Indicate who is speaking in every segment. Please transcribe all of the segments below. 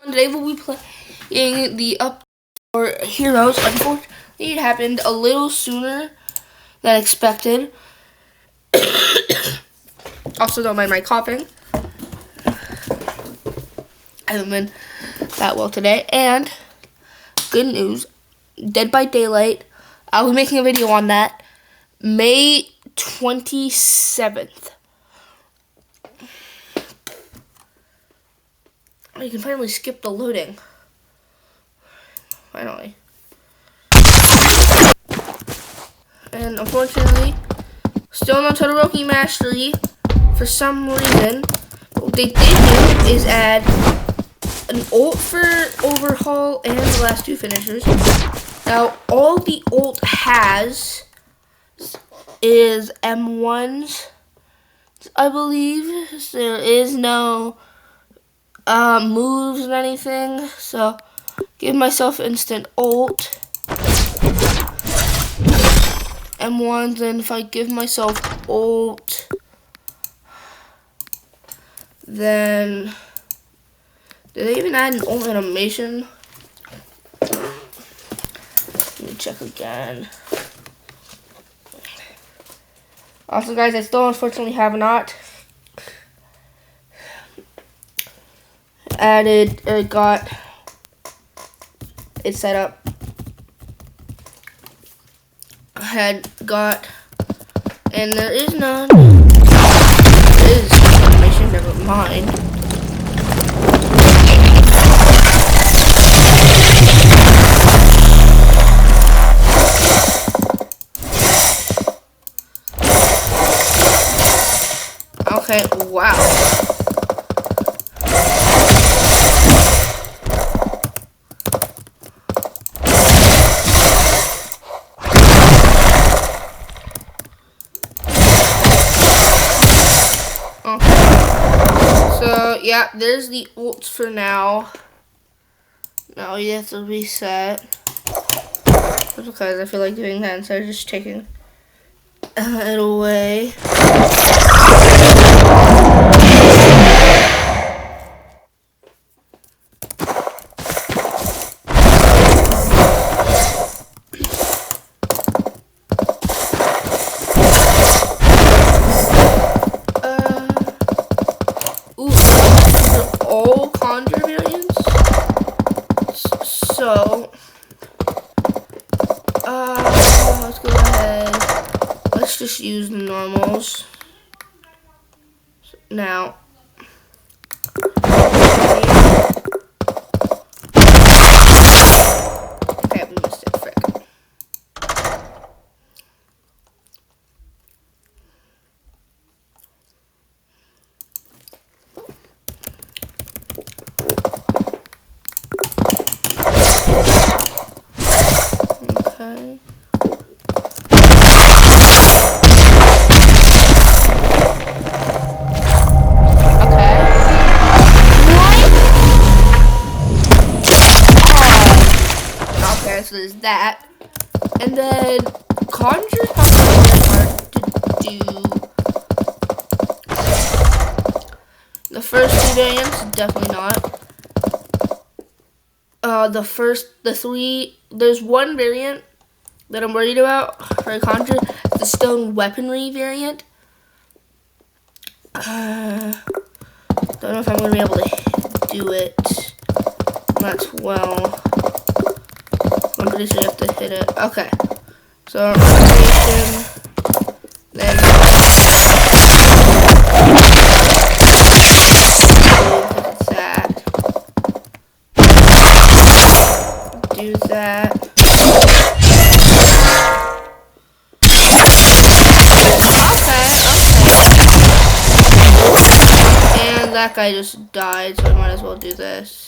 Speaker 1: Today we'll be playing the Up or Heroes. Unfortunately, it happened a little sooner than expected. Also, don't mind my coughing. I haven't been that well today. And good news, Dead by Daylight. I'll be making a video on that May 27th. You can finally skip the loading. Finally. And unfortunately, still no Todoroki Mastery for some reason. But what they did do is add an ult for Overhaul and the last two finishers. Now, all the ult has is M1s, I believe. There is no moves and anything, so give myself instant ult. M1s, and if I give myself ult, then did they even add an ult animation? Let me check again. Also, guys, I still unfortunately have not added or got it set up. I had got, and there is none. There is information, never mind. Okay, wow. So, yeah, there's the ults for now. Now you have to reset. That's because I feel like doing that instead of just taking it away. All conjure variants. So, let's go ahead. Let's just use the normals. Now, okay, we missed it, frick. Okay. So there's that. And then Conjure's not very hard to do. The first two variants, definitely not. The three, there's one variant that I'm worried about for Conjure, the stone weaponry variant. Don't know if I'm going to be able to do it that well. I'm pretty sure you have to hit it. Okay. So, rotation. Then. That. Do that. Okay. And that guy just died, so I might as well do this.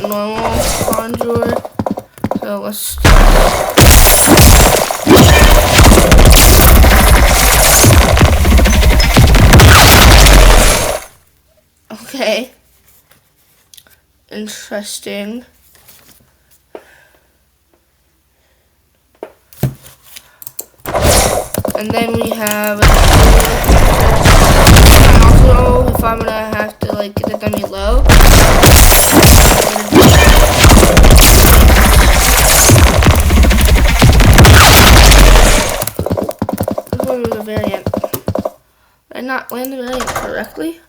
Speaker 1: Normal conjure. So let's start. Okay. Interesting. And then we have, and also if I'm gonna have to like get the dummy low, this one was a variant. Did I not land the variant correctly?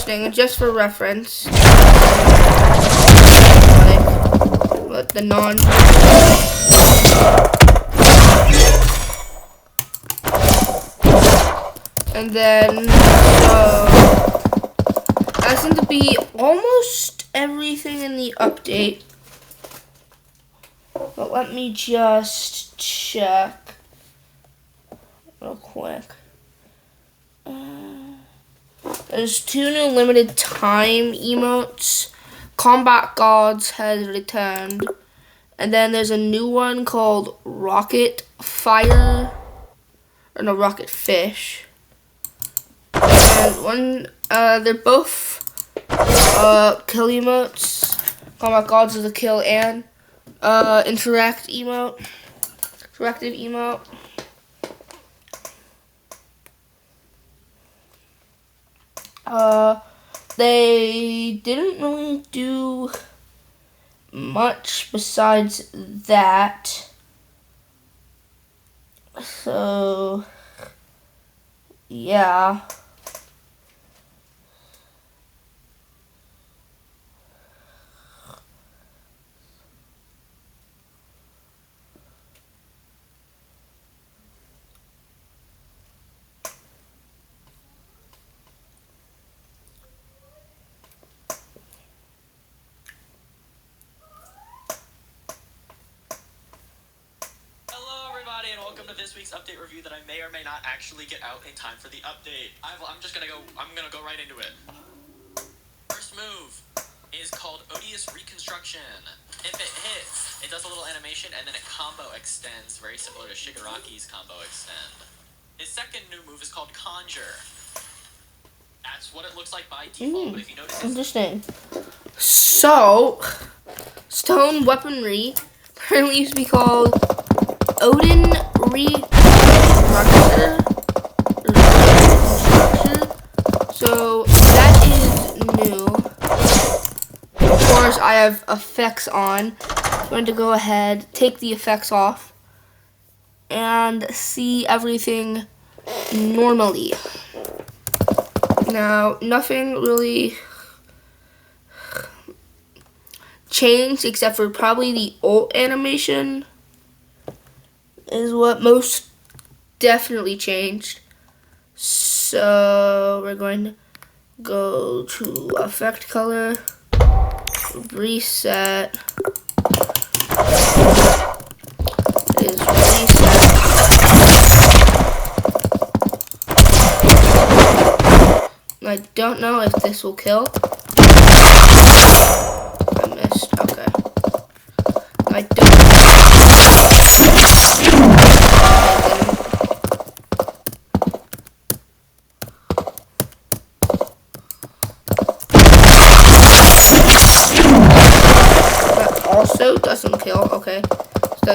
Speaker 1: And just for reference, but the non and then that seems to be almost everything in the update. But let me just check real quick. There's 2 new limited time emotes. Combat Gods has returned. And then there's a new one called Rocket Fire. Or no, Rocket Fish. And one, they're both kill emotes. Combat Gods is a kill and interactive emote. They didn't really do much besides that. So, yeah.
Speaker 2: And welcome to this week's update review that I may or may not actually get out in time for the update. I'm gonna go right into it. First move is called Odious Reconstruction. If it hits, it does a little animation and then it combo extends, very similar to Shigaraki's combo extend. His second new move is called Conjure. That's what it looks like by default, but if you notice,
Speaker 1: interesting. So, stone weaponry apparently used to be called Odin Reconstruction. So that is new. Of course, I have effects on. I'm going to go ahead, take the effects off, and see everything normally. Now, nothing really changed except for probably the ult animation is what most definitely changed. So we're going to go to effect color, reset, is reset. I don't know if this will kill. I missed, okay. I don't. Also doesn't kill, okay. So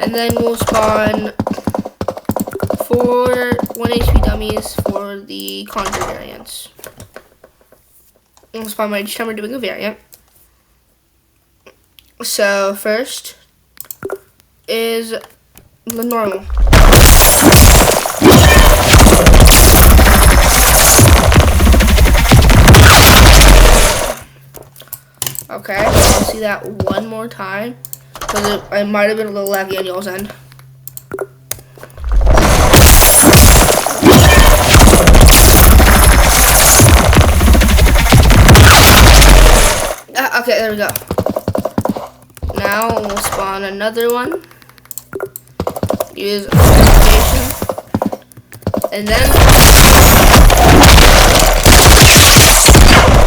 Speaker 1: and then we'll spawn 4 1 HP dummies for the Conjure variants. We'll spawn my each time we're doing a variant. So first is the normal. Okay, I'll see that one more time because it might have been a little laggy on y'all's end. Okay, there we go. Now we'll spawn another one. Use authentication. And then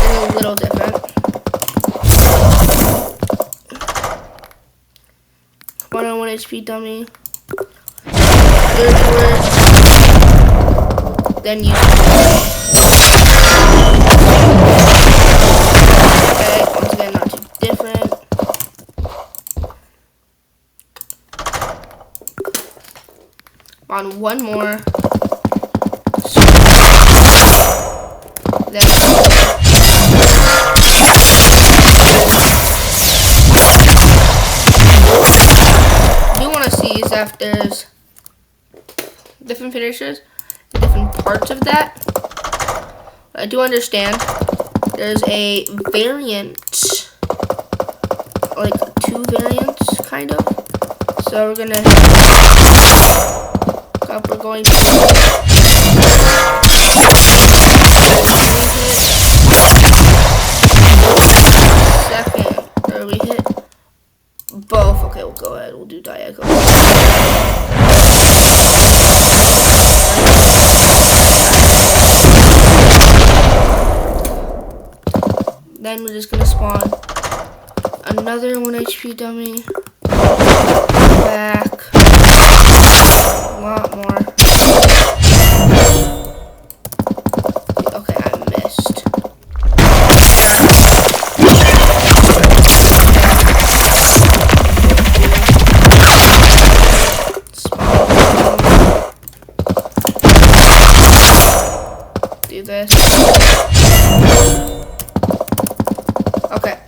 Speaker 1: it's a little different. Spawn on 1 HP dummy. Dirty word. Then use okay, once again, not too different. On one more. Then you want to see is if there's different finishers, different parts of that. I do understand there's a variant, like 2 variants, kind of. So we're going to second, or we hit both. Okay, we'll go ahead. We'll do diagonal. Then we're just gonna spawn another 1 HP dummy. Back. A lot more. Okay, I missed. Do this. Okay.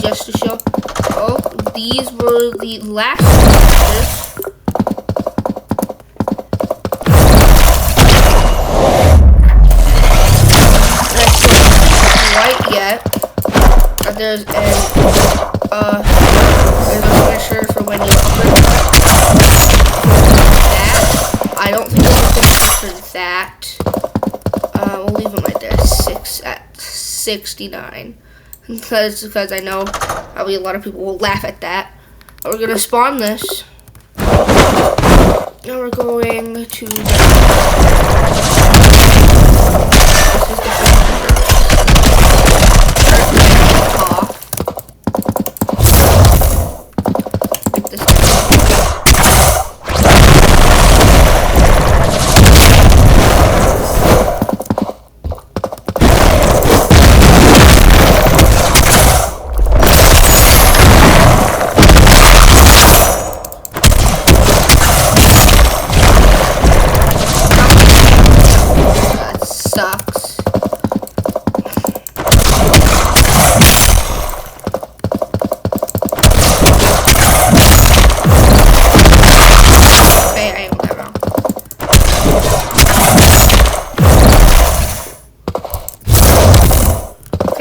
Speaker 1: Just to show, oh, these were the last pictures. That's not quite yet. There's a finisher for when you upgrade that. I don't think there's a finisher for that. We'll leave them right there, 69. Because I know probably a lot of people will laugh at that. We're gonna spawn this. Now we're going to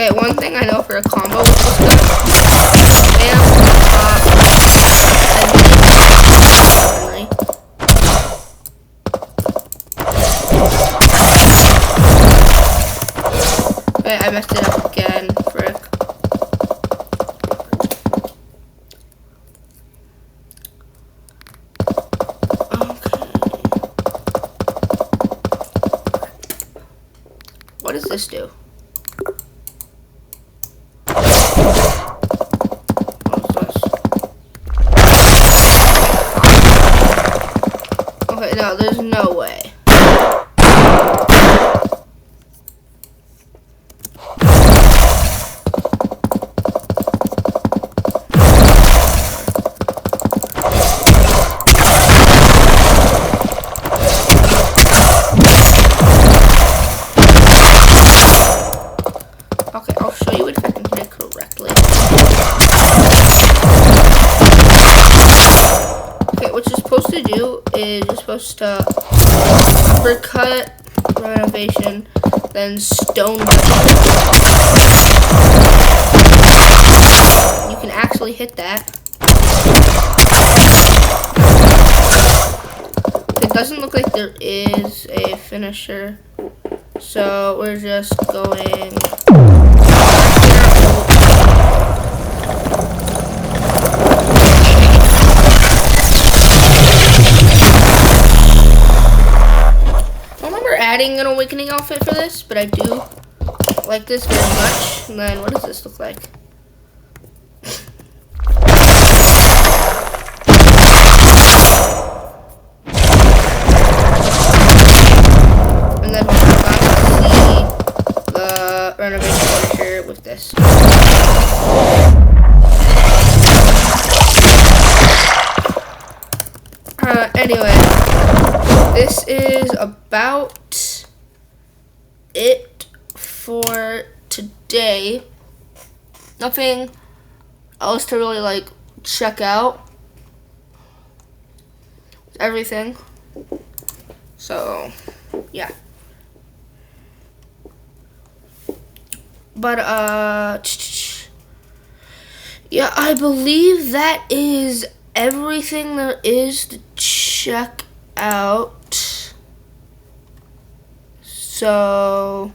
Speaker 1: okay, one thing I know for a combo with this gun, bam, pop, okay, I messed it up again, frick. Okay. What does this do? Okay, no, there's no way. Okay, I'll show you if I can hit it correctly. Okay, what you're supposed to do is you're supposed to cut renovation, then stone. You can actually hit that. It doesn't look like there is a finisher, so we're just going. Adding an awakening outfit for this, but I do like this very much. And then what does this look like? And then we'll see the renovation finisher with this. Anyway, this is about it for today. Nothing else to really like check out. Everything. So yeah. But yeah, I believe that is everything there is to check out. So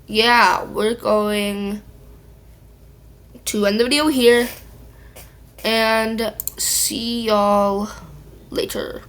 Speaker 1: yeah, we're going to end the video here and see y'all later.